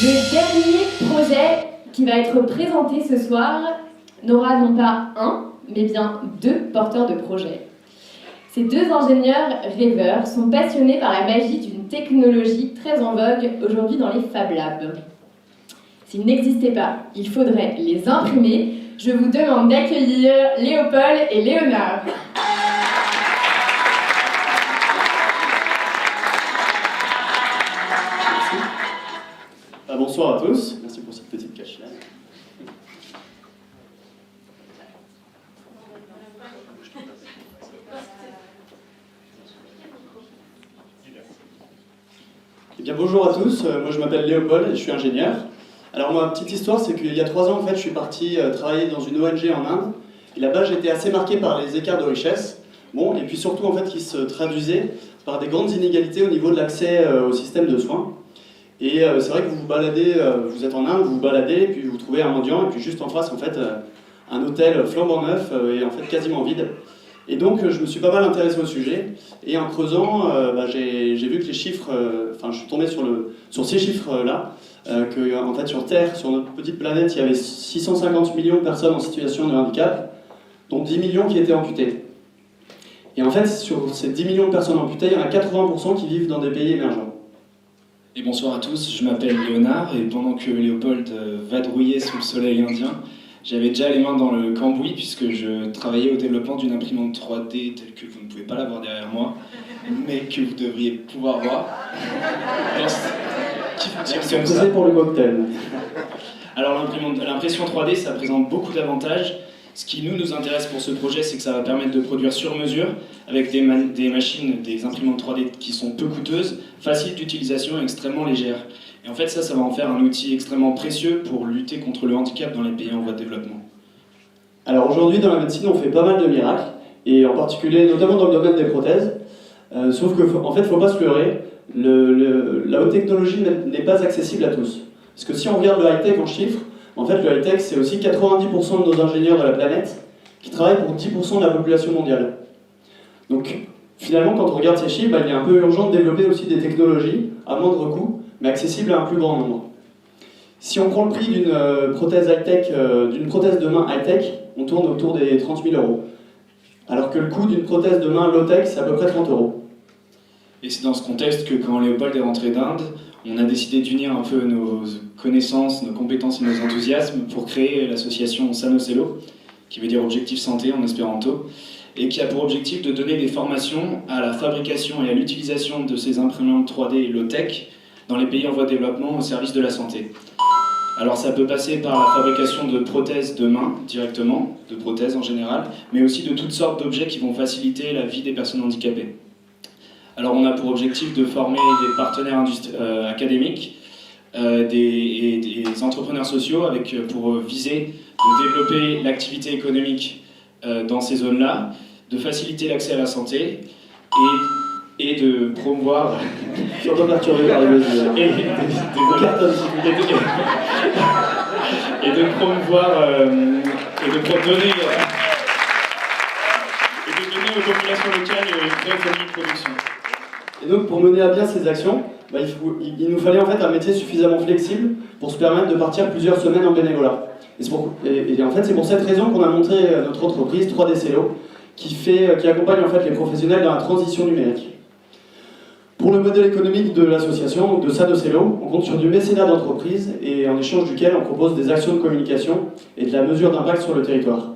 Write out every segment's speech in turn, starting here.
Le dernier projet qui va être présenté ce soir n'aura non pas un, mais bien deux porteurs de projet. Ces deux ingénieurs rêveurs sont passionnés par la magie d'une technologie très en vogue aujourd'hui dans les Fab Labs. S'ils n'existaient pas, il faudrait les imprimer. Je vous demande d'accueillir Léopold et Léonard. Bonsoir à tous, merci pour cette petite cache-là. Eh bien, bonjour à tous, moi je m'appelle Léopold et je suis ingénieur. Alors ma petite histoire, c'est qu'il y a 3 ans, en fait, je suis parti travailler dans une ONG en Inde. Et là-bas, j'étais assez marqué par les écarts de richesse. Bon, et puis surtout, en fait, qui se traduisaient par des grandes inégalités au niveau de l'accès au système de soins. Et c'est vrai que vous vous baladez, vous êtes en Inde, vous vous baladez, et puis vous trouvez un mendiant, et puis juste en face, en fait, un hôtel flambant neuf, et en fait quasiment vide. Et donc, je me suis pas mal intéressé au sujet, et en creusant, j'ai vu que les chiffres, je suis tombé sur ces chiffres-là, que en fait sur Terre, sur notre petite planète, il y avait 650 millions de personnes en situation de handicap, dont 10 millions qui étaient amputées. Et en fait, sur ces 10 millions de personnes amputées, il y en a 80% qui vivent dans des pays émergents. Et bonsoir à tous, je m'appelle Léonard et pendant que Léopold vadrouillait sous le soleil indien, j'avais déjà les mains dans le cambouis puisque je travaillais au développement d'une imprimante 3D telle que vous ne pouvez pas la voir derrière moi, mais que vous devriez pouvoir voir. C'est un conseil pour le cocktail. Alors l'impression 3D, ça présente beaucoup d'avantages. Ce qui nous intéresse pour ce projet, c'est que ça va permettre de produire sur mesure avec des machines, des imprimantes 3D qui sont peu coûteuses, faciles d'utilisation et extrêmement légères. Et en fait, ça va en faire un outil extrêmement précieux pour lutter contre le handicap dans les pays en voie de développement. Alors aujourd'hui, dans la médecine, on fait pas mal de miracles, et en particulier, notamment dans le domaine des prothèses. Sauf qu'en fait, il ne faut pas se leurrer, la haute technologie n'est pas accessible à tous. Parce que si on regarde le high-tech en chiffres, en fait, le high-tech, c'est aussi 90% de nos ingénieurs de la planète qui travaillent pour 10% de la population mondiale. Donc, finalement, quand on regarde ces chiffres, il est un peu urgent de développer aussi des technologies à moindre coût, mais accessibles à un plus grand nombre. Si on prend le prix d'une prothèse high-tech, d'une prothèse de main high-tech, on tourne autour des 30 000 €. Alors que le coût d'une prothèse de main low-tech, c'est à peu près 30 €. Et c'est dans ce contexte que quand Léopold est rentré d'Inde, on a décidé d'unir un peu nos connaissances, nos compétences et nos enthousiasmes pour créer l'association Sanocello, qui veut dire Objectif Santé en espéranto, et qui a pour objectif de donner des formations à la fabrication et à l'utilisation de ces imprimantes 3D low-tech dans les pays en voie de développement au service de la santé. Alors ça peut passer par la fabrication de prothèses de main directement, de prothèses en général, mais aussi de toutes sortes d'objets qui vont faciliter la vie des personnes handicapées. Alors on a pour objectif de former des partenaires académiques et des entrepreneurs sociaux pour viser de développer l'activité économique dans ces zones-là, de faciliter l'accès à la santé et de promouvoir... Je suis pas perturbé par les besoins. Et de promouvoir et de donner aux populations locales une vraie économie de production. Et donc, pour mener à bien ces actions, il nous fallait en fait un métier suffisamment flexible pour se permettre de partir plusieurs semaines en bénévolat. Et en fait, c'est pour cette raison qu'on a monté notre entreprise 3D Cello, qui accompagne en fait les professionnels dans la transition numérique. Pour le modèle économique de l'association, de Sanocello, on compte sur du mécénat d'entreprise et en échange duquel on propose des actions de communication et de la mesure d'impact sur le territoire.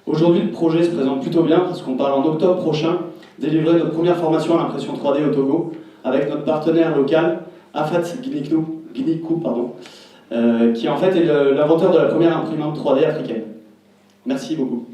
Aujourd'hui, le projet se présente plutôt bien parce qu'on parle en octobre prochain délivrer notre première formation à l'impression 3D au Togo avec notre partenaire local, Afat Gnikou, qui en fait est l'inventeur de la première imprimante 3D africaine. Merci beaucoup.